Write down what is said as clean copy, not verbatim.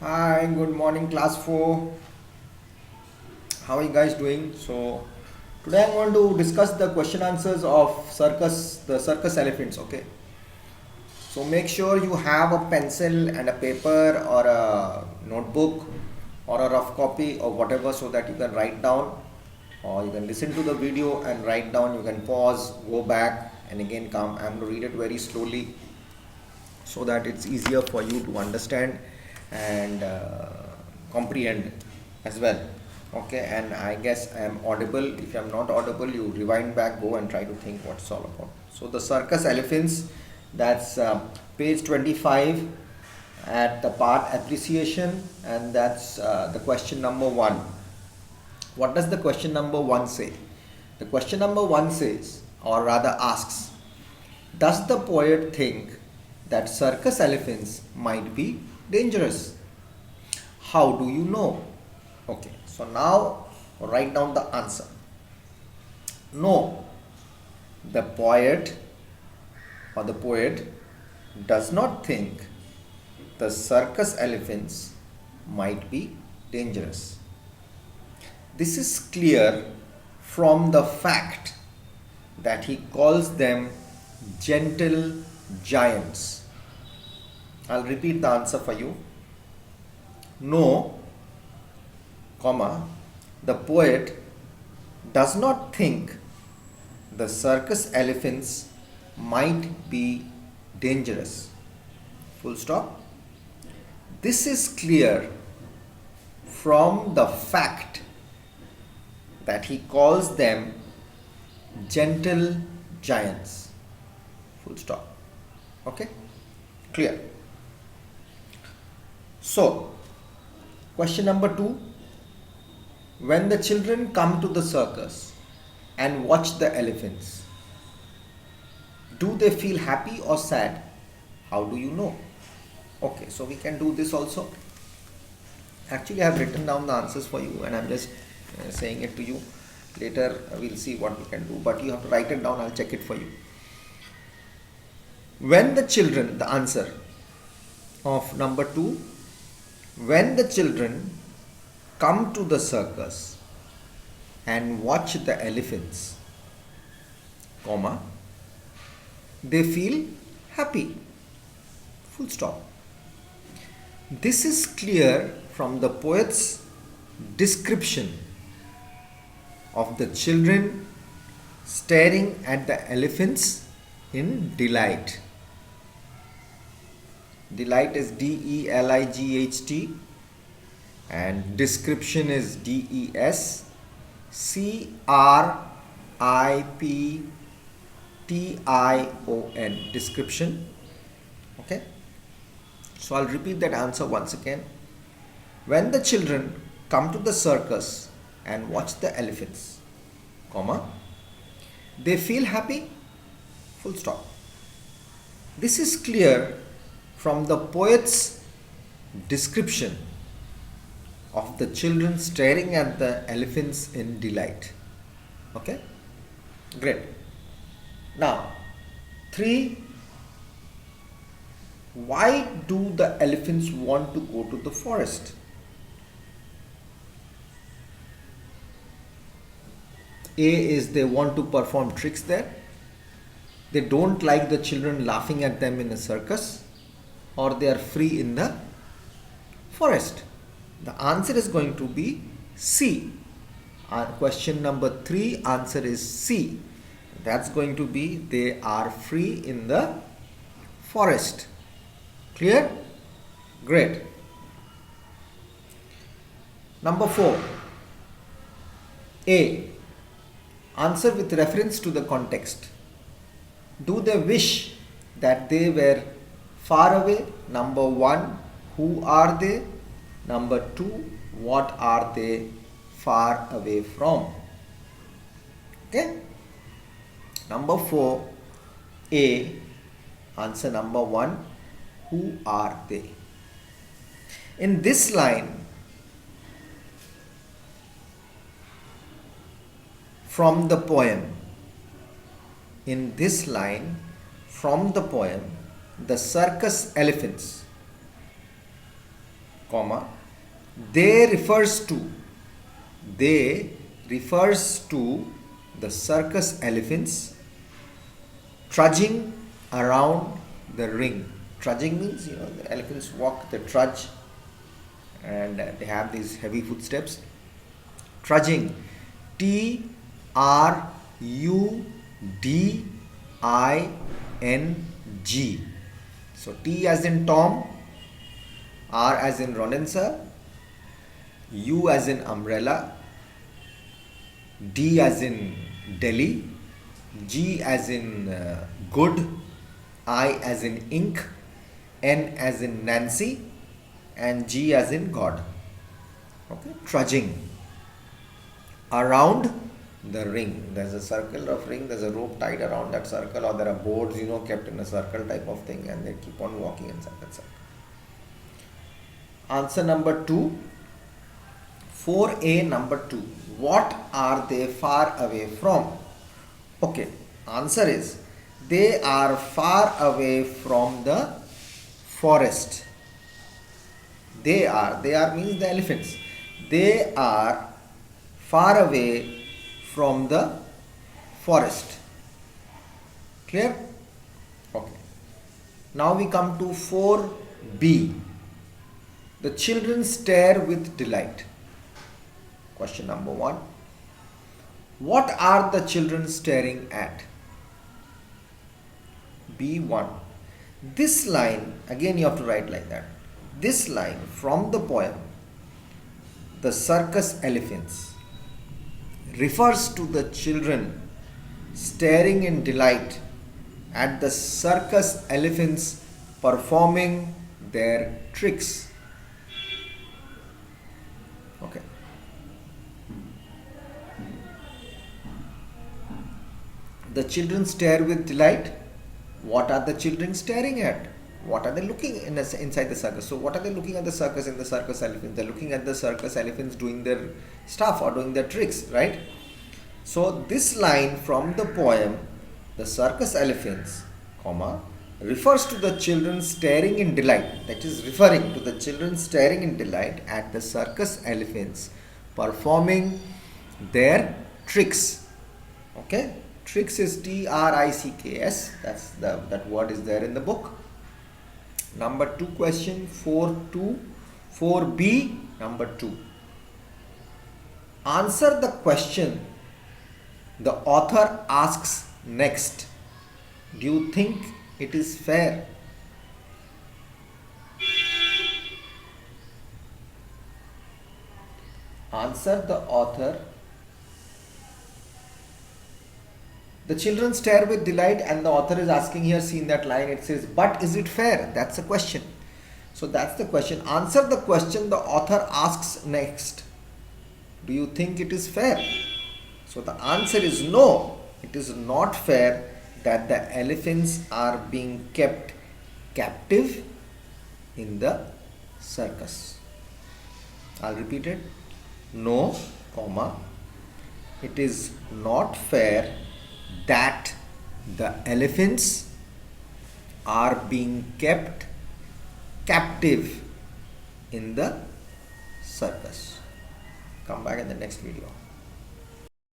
Hi, good morning, class 4. How are you guys doing? So, today I'm going to discuss the question answers of the circus elephants. Okay, so make sure you have a pencil and a paper or a notebook or a rough copy or whatever so that you can write down, or you can listen to the video and write down. You can pause, go back, and again come. I'm going to read it very slowly so that it's easier for you to understand and comprehend as well. Okay, and I guess I am audible. If I'm not audible, you rewind back, go and try to think what it's all about. So the circus elephants, that's page 25 at the part appreciation, and that's the question number 1. What does the question number 1 say? The question number 1 says, or rather asks, does the poet think that circus elephants might be dangerous? How do you know? Okay, so now write down the answer. No, the poet does not think the circus elephants might be dangerous. This is clear from the fact that he calls them gentle giants. I'll repeat the answer for you. No, comma, the poet does not think the circus elephants might be dangerous. Full stop. This is clear from the fact that he calls them gentle giants. Full stop. Okay? Clear. So, question number 2. When the children come to the circus and watch the elephants, do they feel happy or sad? How do you know? Okay, so we can do this also. Actually, I have written down the answers for you and I'm just saying it to you. Later we'll see what we can do, but you have to write it down. I'll check it for you. When the children, the answer of number 2, when the children come to the circus and watch the elephants, comma, they feel happy. Full stop. This is clear from the poet's description of the children staring at the elephants in delight. Delight is DELIGHT and description is DESCRIPTION, description. Okay, so I'll repeat that answer once again. When the children come to the circus and watch the elephants, comma, they feel happy. Full stop. This is clear from the poet's description of the children staring at the elephants in delight. Okay, great. Now 3, why do the elephants want to go to the forest? A is they want to perform tricks there. They don't like the children laughing at them in a circus, or they are free in the forest. The answer is going to be C. Question number 3, answer is C. That's going to be they are free in the forest. Clear? Great. Number 4. A. Answer with reference to the context. Do they wish that they were far away? Number 1. Who are they? Number 2. What are they far away from? Okay. Number 4. A. Answer number 1. Who are they? In this line, from the poem, the circus elephants, comma, they refers to, they refers to the circus elephants trudging around the ring. Trudging means, the elephants walk, they trudge, and they have these heavy footsteps. Trudging, Truding. So T as in Tom, R as in Ronensa, U as in umbrella, D as in Delhi, G as in good, I as in ink, N as in Nancy, and G as in God. Okay, trudging around the ring. There's a circle of ring, there's a rope tied around that circle, or there are boards, kept in a circle type of thing, and they keep on walking inside that circle. Answer number 2, 4A number 2. What are they far away from? Okay, answer is they are far away from the forest. They are means the elephants. They are far away from the forest. Clear? Okay. Now we come to 4B. The children stare with delight. Question number 1. What are the children staring at? B1. This line, again you have to write like that. This line from the poem, The Circus Elephants, refers to the children staring in delight at the circus elephants performing their tricks. Okay. The children stare with delight. What are the children staring at? What are they looking inside the circus? So what are they looking at the circus in the circus elephants? They're looking at the circus elephants doing their stuff or doing their tricks, right? So this line from the poem, The Circus Elephants, comma, refers to the children staring in delight. That is referring to the children staring in delight at the circus elephants performing their tricks. Okay? Tricks is Tricks. That word is there in the book. Number 2 question, 4B number 2. Answer the question the author asks next. Do you think it is fair? Answer the author. The children stare with delight, and the author is asking here, see in that line it says, but is it fair? That's a question. So that's the question. Answer the question the author asks next. Do you think it is fair? So the answer is no. It is not fair that the elephants are being kept captive in the circus. I'll repeat it. No, comma, it is not fair that the elephants are being kept captive in the circus. Come back in the next video.